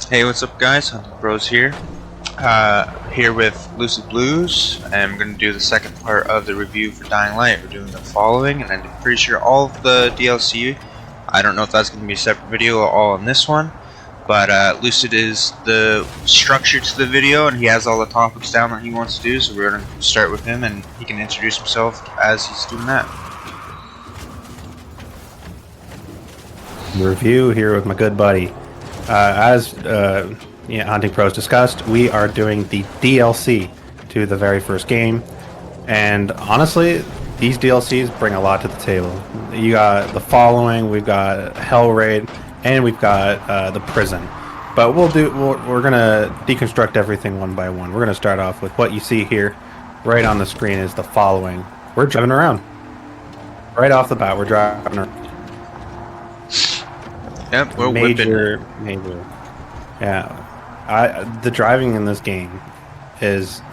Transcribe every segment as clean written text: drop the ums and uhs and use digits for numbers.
Hey, what's up, guys? Hunting Bros here. Here with Lucid Blues, and I'm going to do the second part of the review for Dying Light. We're doing the following, and I'm pretty sure all of the DLC. I don't know if that's going to be a separate video or all on this one, but Lucid is the structure to the video, and he has all the topics down that he wants to do. So we're going to start with him, and he can introduce himself as he's doing that. Review here with my good buddy. As Hunting Pros discussed, we are doing the DLC to the very first game, and honestly, these DLCs bring a lot to the table. You got the following, we've got Hell Raid, and we've got the prison. But we're gonna deconstruct everything one by one. We're gonna start off with what you see here, right on the screen is the following. We're driving around. Right off the bat, we're driving around. Yep, we're major. Yeah, the driving in this game is,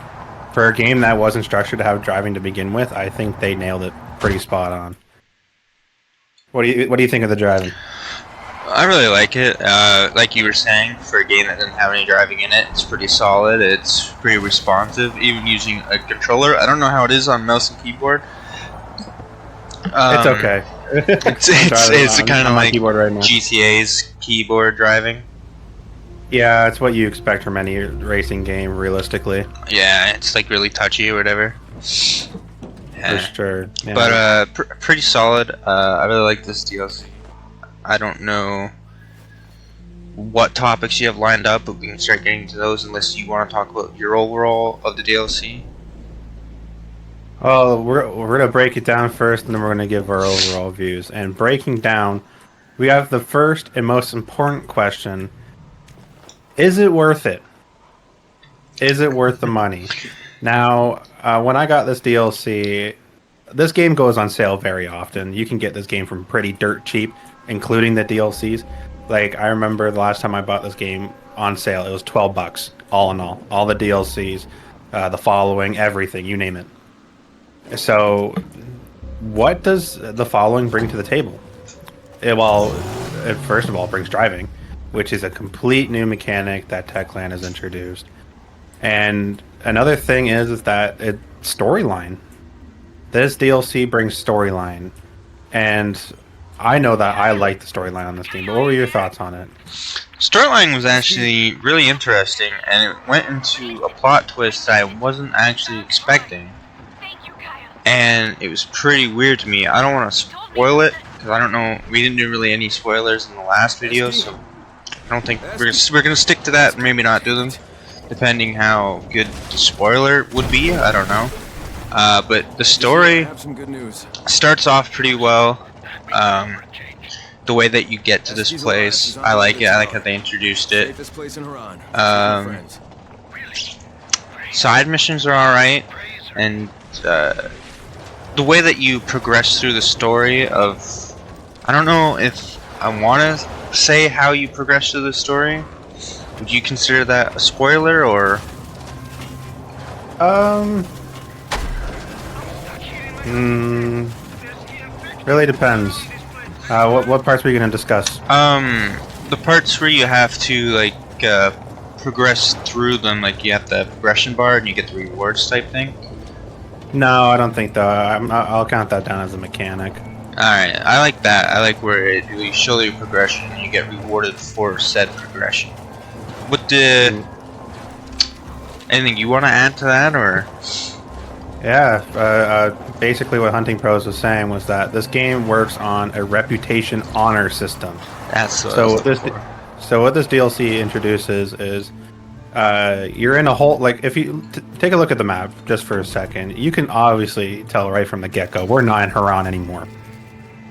for a game that wasn't structured to have driving to begin with, I think they nailed it pretty spot on. What do you think of the driving? I really like it. Like you were saying, for a game that doesn't have any driving in it, it's pretty solid. It's pretty responsive, even using a controller. I don't know how it is on mouse and keyboard. It's okay. It's kind of like right GTA's keyboard driving. Yeah, it's what you expect from any racing game, realistically. Yeah, it's like really touchy or whatever. Yeah. For sure. Yeah. But pretty solid. I really like this DLC. I don't know what topics you have lined up, but we can start getting to those unless you want to talk about your overall of the DLC. Oh, we're gonna break it down first, and then we're gonna give our overall views. And breaking down, we have the first and most important question: is it worth it? Is it worth the money? Now, when I got this DLC, this game goes on sale very often. You can get this game from pretty dirt cheap, including the DLCs. Like, I remember the last time I bought this game on sale, it was $12, all in all the DLCs, the following, everything, you name it. So, what does the following bring to the table? It first of all brings driving, which is a complete new mechanic that Techland has introduced. And another thing is that it's storyline. This DLC brings storyline, and I know that I like the storyline on this game. But what were your thoughts on it? Storyline was actually really interesting, and it went into a plot twist that I wasn't actually expecting. And it was pretty weird to me. I don't want to spoil it, because I don't know, we didn't do really any spoilers in the last video, so I don't think we're gonna stick to that and maybe not do them, depending how good the spoiler would be. I don't know. But the story starts off pretty well. The way that you get to this place, I like it. I like how they introduced it. Side missions are alright, and the way that you progress through the story of, I don't know if I want to say how you progress through the story. Would you consider that a spoiler, or? Really depends. What parts were you going to discuss? The parts where you have to like progress through them, like you have the progression bar and you get the rewards type thing. No, I don't think though. I'll count that down as a mechanic. Alright, I like that. I like where it really shows you progression and you get rewarded for said progression. Anything you want to add to that, or? Yeah, basically what Hunting Pros was saying was that this game works on a reputation honor system. That's what so what this DLC introduces is you're in a whole, like, if you take a look at the map just for a second, you can obviously tell right from the get-go we're not in Haran anymore.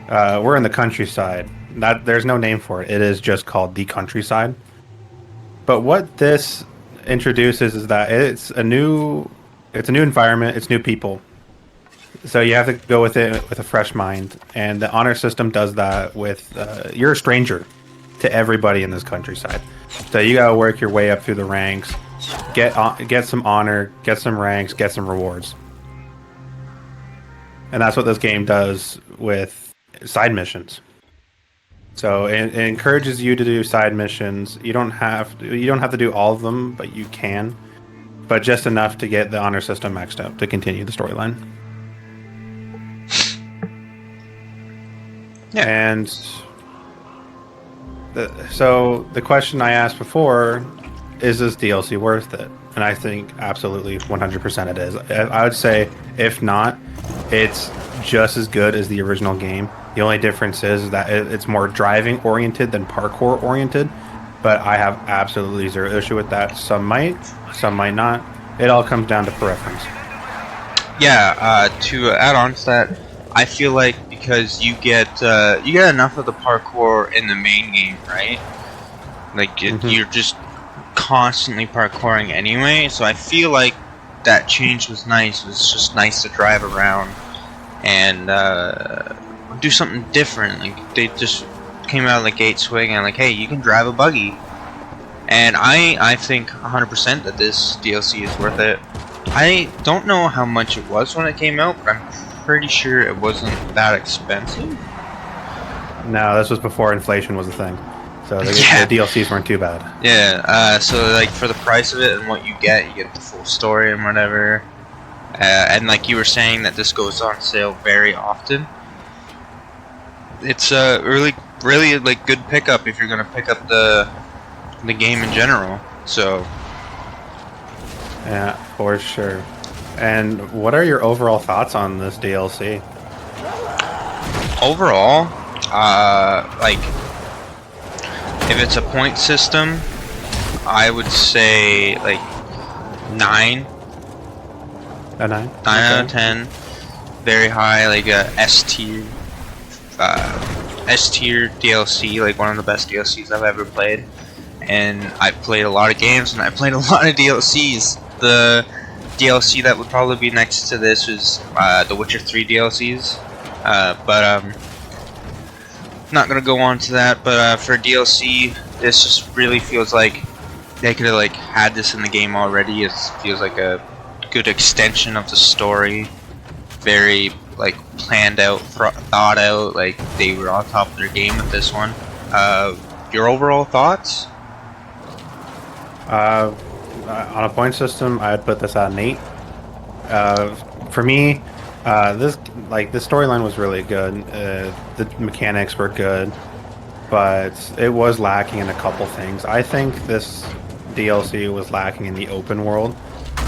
We're in the countryside. There's no name for it. It is just called the countryside. But what this introduces is that it's a new environment, it's new people. So you have to go with it with a fresh mind, and the honor system does that with you're a stranger to everybody in this countryside. So you gotta work your way up through the ranks, get some honor, get some ranks, get some rewards. And that's what this game does with side missions. So it encourages you to do side missions. You don't have to do all of them, but you can. But just enough to get the honor system maxed out to continue the storyline. Yeah. And so the question I asked before is this DLC worth it? And I think absolutely 100% it is. I would say, if not, it's just as good as the original game. The only difference is that it's more driving oriented than parkour oriented. But I have absolutely zero issue with that. Some might not. It all comes down to preference. Yeah, to add on to that, I feel like because you get enough of the parkour in the main game, right? Like you're just constantly parkouring anyway, so I feel like that change was nice. It was just nice to drive around and do something different. Like they just came out of the gate swinging like, hey, you can drive a buggy. And I think 100% that this DLC is worth it. I don't know how much it was when it came out, but I'm pretty sure it wasn't that expensive. No, this was before inflation was a thing. So the DLCs weren't too bad. Yeah, so like for the price of it and what you get the full story and whatever. And like you were saying that this goes on sale very often. It's a really like good pickup if you're gonna pick up the game in general. So yeah, for sure. And what are your overall thoughts on this DLC? Overall, like if it's a point system, I would say like 9. A 9? 9 out of 10. Very high, like a S tier DLC, like one of the best DLCs I've ever played. And I've played a lot of games and I played a lot of DLCs. The DLC that would probably be next to this is the Witcher 3 DLCs. But not gonna go on to that. But for DLC, this just really feels like they could have like had this in the game already. It feels like a good extension of the story. Very like planned out, thought out. Like they were on top of their game with this one. Your overall thoughts? On a point system, I'd put this at an 8. For me, this storyline was really good. The mechanics were good, but it was lacking in a couple things. I think this DLC was lacking in the open world.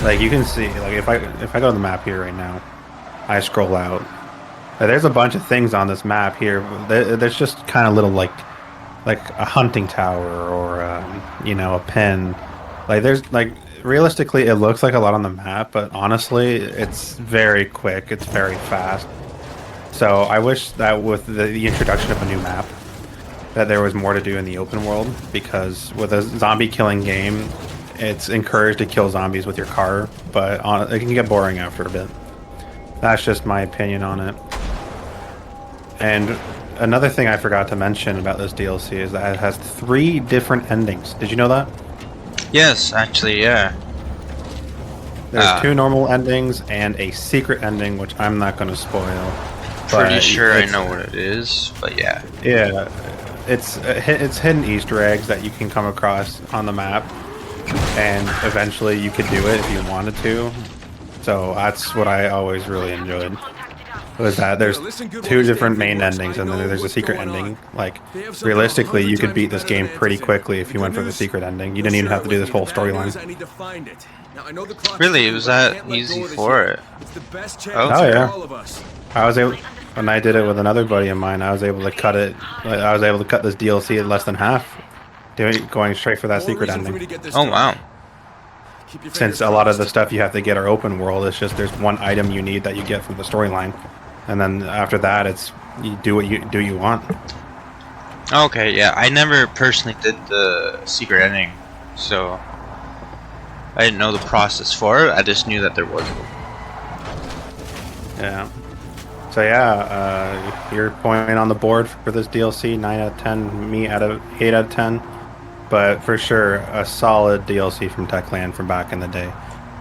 Like you can see, like if I go to the map here right now, I scroll out. There's a bunch of things on this map here. There's just kind of little like a hunting tower or a pen. Like there's like realistically it looks like a lot on the map, but honestly it's very quick, it's very fast. So I wish that with the introduction of a new map that there was more to do in the open world, because with a zombie killing game it's encouraged to kill zombies with your car, but it can get boring after a bit. That's just my opinion on it. And another thing I forgot to mention about this DLC is that it has 3 different endings. Did you know that? Yes, actually, yeah. There's 2 normal endings and a secret ending, which I'm not going to spoil. Pretty sure I know what it is, but yeah. Yeah, it's hidden Easter eggs that you can come across on the map, and eventually you could do it if you wanted to. So that's what I always really enjoyed. Was that there's 2 different main endings and then there's a secret ending. Like realistically, you could beat this game pretty quickly if you went for the secret ending. You didn't even have to do this whole storyline. Really, it was that easy for it? Oh yeah. I was able, when I did it with another buddy of mine, I was able to cut it. I was able to cut this DLC at less than half, going straight for that secret ending. Oh wow. Since a lot of the stuff you have to get are open world, it's just there's one item you need that you get from the storyline, and then after that, it's you do what you want. Okay, yeah, I never personally did the secret ending, so I didn't know the process for it. I just knew that there was one. Yeah. So yeah, your point on the board for this DLC, 9 out of 10. Me out of 8 out of 10. But for sure, a solid DLC from Techland from back in the day,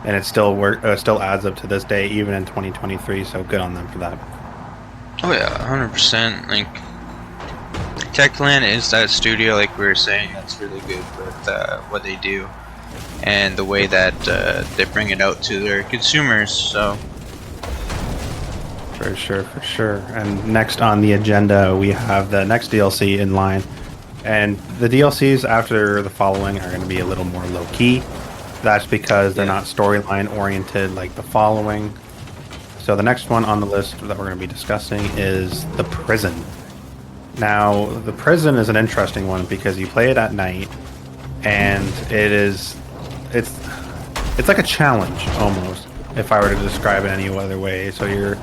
and it still still adds up to this day, even in 2023. So good on them for that. Oh yeah, 100%. Like Techland is that studio, like we were saying, that's really good with what they do and the way that they bring it out to their consumers. So For sure, for sure. And next on the agenda, we have the next DLC in line. And the DLCs after the following are going to be a little more low-key. That's because they're not storyline oriented like the following. So the next one on the list that we're going to be discussing is The Prison. Now, The Prison is an interesting one because you play it at night, and it's like a challenge almost, if I were to describe it any other way. So your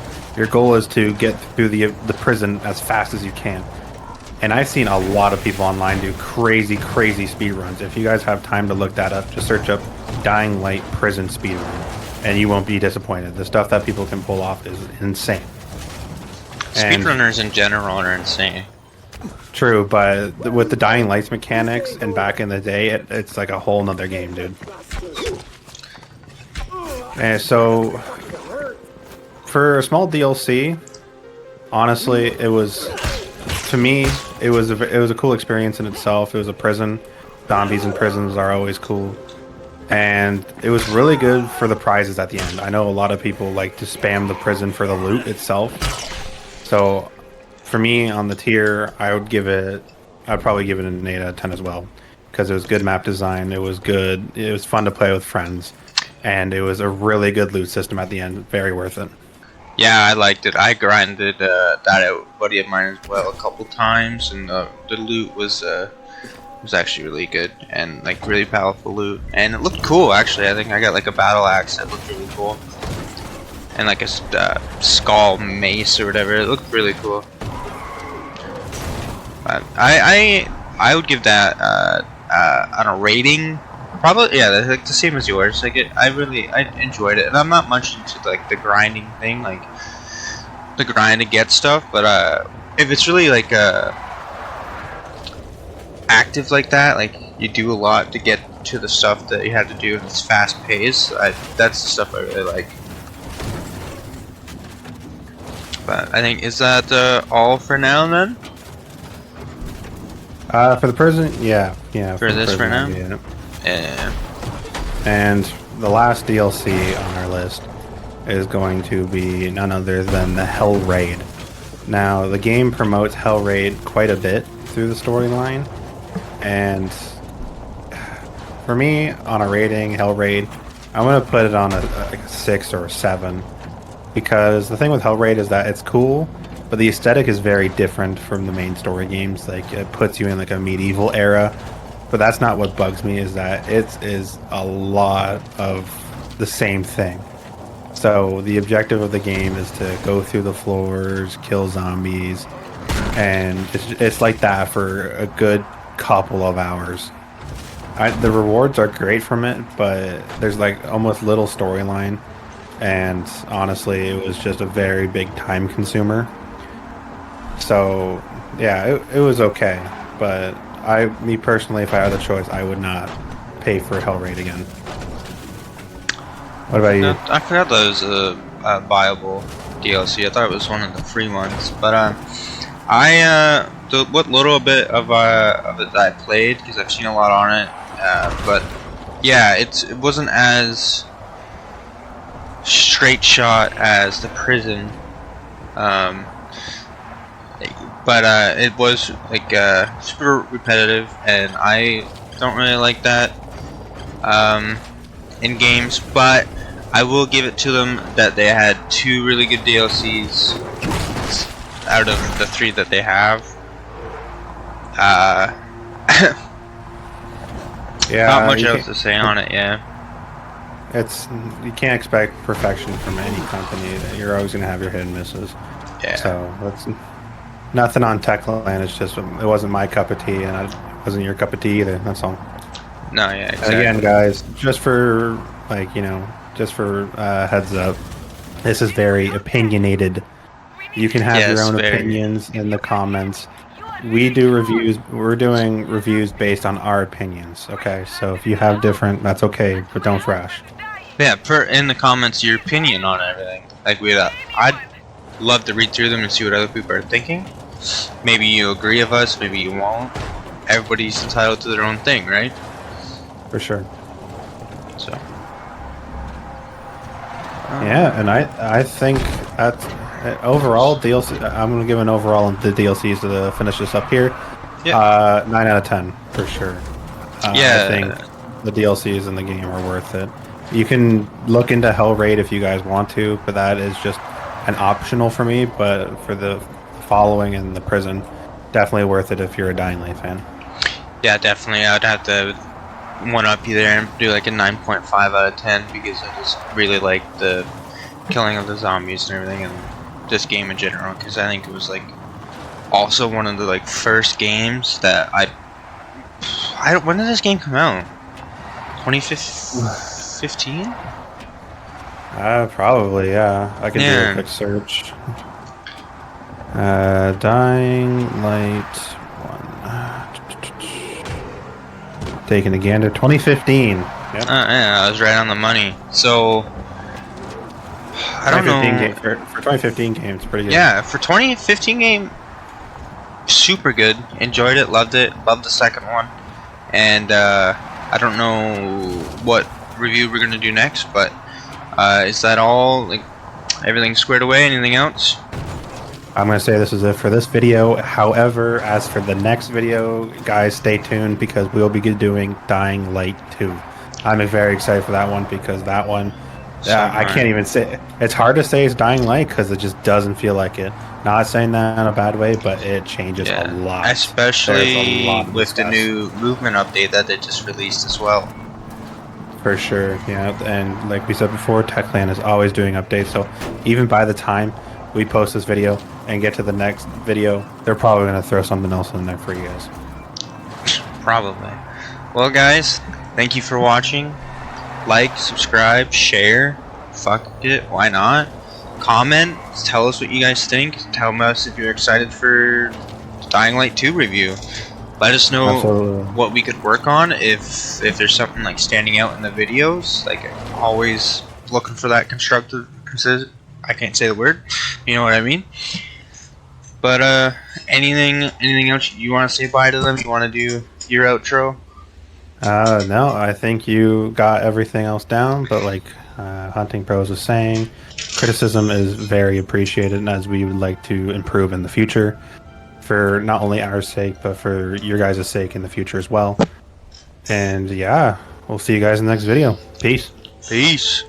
goal is to get through the prison as fast as you can. And I've seen a lot of people online do crazy speed runs. If you guys have time to look that up, just search up Dying Light Prison speed run, and you won't be disappointed. The stuff that people can pull off is insane. speedrunners in general are insane. True, but with the Dying Lights mechanics and back in the day, it's like a whole nother game, dude. And so, for a small DLC, honestly, it was, to me, it was a cool experience in itself. It was a prison. Zombies in prisons are always cool. And it was really good for the prizes at the end. I know a lot of people like to spam the prison for the loot itself. So, for me, on the tier, I'd probably give it an 8 out of 10 as well. Because it was good map design, it was good, it was fun to play with friends. And it was a really good loot system at the end. Very worth it. Yeah, I liked it. I grinded that out, buddy of mine as well, a couple times, and the loot was actually really good and like really powerful loot, and it looked cool actually. I think I got like a battle axe that looked really cool, and like a skull mace or whatever. It looked really cool. But I would give that on a rating. Probably, yeah, that's like the same as yours. Like I enjoyed it, and I'm not much into like the grinding thing, like the grind to get stuff. But if it's really like active like that, like you do a lot to get to the stuff that you have to do, and it's fast paced. That's the stuff I really like. But I think, is that all for now then? For the prison, yeah. For this for now. Yeah. Yeah. And the last DLC on our list is going to be none other than the Hell Raid. Now, the game promotes Hell Raid quite a bit through the storyline, and for me, on a rating, Hell Raid, I'm going to put it on a 6 or a 7, because the thing with Hell Raid is that it's cool, but the aesthetic is very different from the main story games. Like, it puts you in like a medieval era. But that's not what bugs me, is that it is a lot of the same thing. So the objective of the game is to go through the floors, kill zombies, and it's like that for a good couple of hours. The rewards are great from it, but there's like almost little storyline, and honestly, it was just a very big time consumer. So yeah, it was okay, but me personally, if I had the choice, I would not pay for Hell Raid again. What about you? I forgot that was a viable DLC. I thought it was one of the free ones. But what little bit of it that I played, because I've seen a lot on it. But yeah, it wasn't as straight shot as the prison. But it was like super repetitive, and I don't really like that in games. But I will give it to them that they had 2 really good DLCs out of the 3 that they have. Yeah, not much else to say on it. Yeah, you can't expect perfection from any company. You're always gonna have your hit and misses. Yeah. So that's nothing on Techland. It's just it wasn't my cup of tea, and it wasn't your cup of tea either. That's all. No, yeah. Exactly. Again, guys, just for heads up, this is very opinionated. You can have your own opinions in the comments. We do reviews. We're doing reviews based on our opinions. Okay, so if you have different, that's okay, but don't thrash. Yeah, put in the comments your opinion on everything. Like I'd love to read through them and see what other people are thinking. maybe you agree with us, maybe you won't. Everybody's entitled to their own thing, right? For sure. So. Yeah, and I think that overall DLC, I'm gonna give an overall on the DLCs to finish this up here. Yeah. 9 out of 10 for sure. I think Yeah. the DLCs in the game are worth it. You can look into Hell Raid if you guys want to, but that is just an optional for me. But for the following and the prison, definitely worth it if you're a Dying Light fan. Yeah, definitely. I'd have to one up you there and do like a 9.5 out of 10 because I just really like the killing of the zombies and everything, and this game in general. Because I think it was like also one of the like first games that I don't. When did this game come out? 2015? Probably, yeah. I can do a quick search. Dying Light 1. Taking a gander. 2015. Yep. Yeah, I was right on the money. So I don't know. For 2015 game, it's pretty good. Yeah, for 2015 game, super good. Enjoyed it, loved it, loved the second one. And I don't know what review we're gonna do next, but is that all? Like everything squared away? Anything else? I'm gonna say this is it for this video. However, as for the next video, guys, stay tuned because we'll be doing Dying Light 2. I'm very excited for that one because that one, I can't even say. It's hard to say it's Dying Light because it just doesn't feel like it. Not saying that in a bad way, but it changes a lot. Especially with the new movement update that they just released as well. For sure, yeah. And like we said before, Techland is always doing updates. So even by the time we post this video and get to the next video, they're probably going to throw something else in there for you guys. Probably. Well, guys, thank you for watching. Like, subscribe, share. Fuck it, why not? Comment, tell us what you guys think. Tell us if you're excited for Dying Light 2 review. Let us know what we could work on if there's something like standing out in the videos. Like always looking for that constructive criticism. I can't say the word. You know what I mean? But anything else you want to say bye to them? You want to do your outro? No, I think you got everything else down, but like Hunting Pros was saying, criticism is very appreciated, and as we would like to improve in the future, for not only our sake, but for your guys' sake in the future as well. And yeah, we'll see you guys in the next video. Peace. Peace.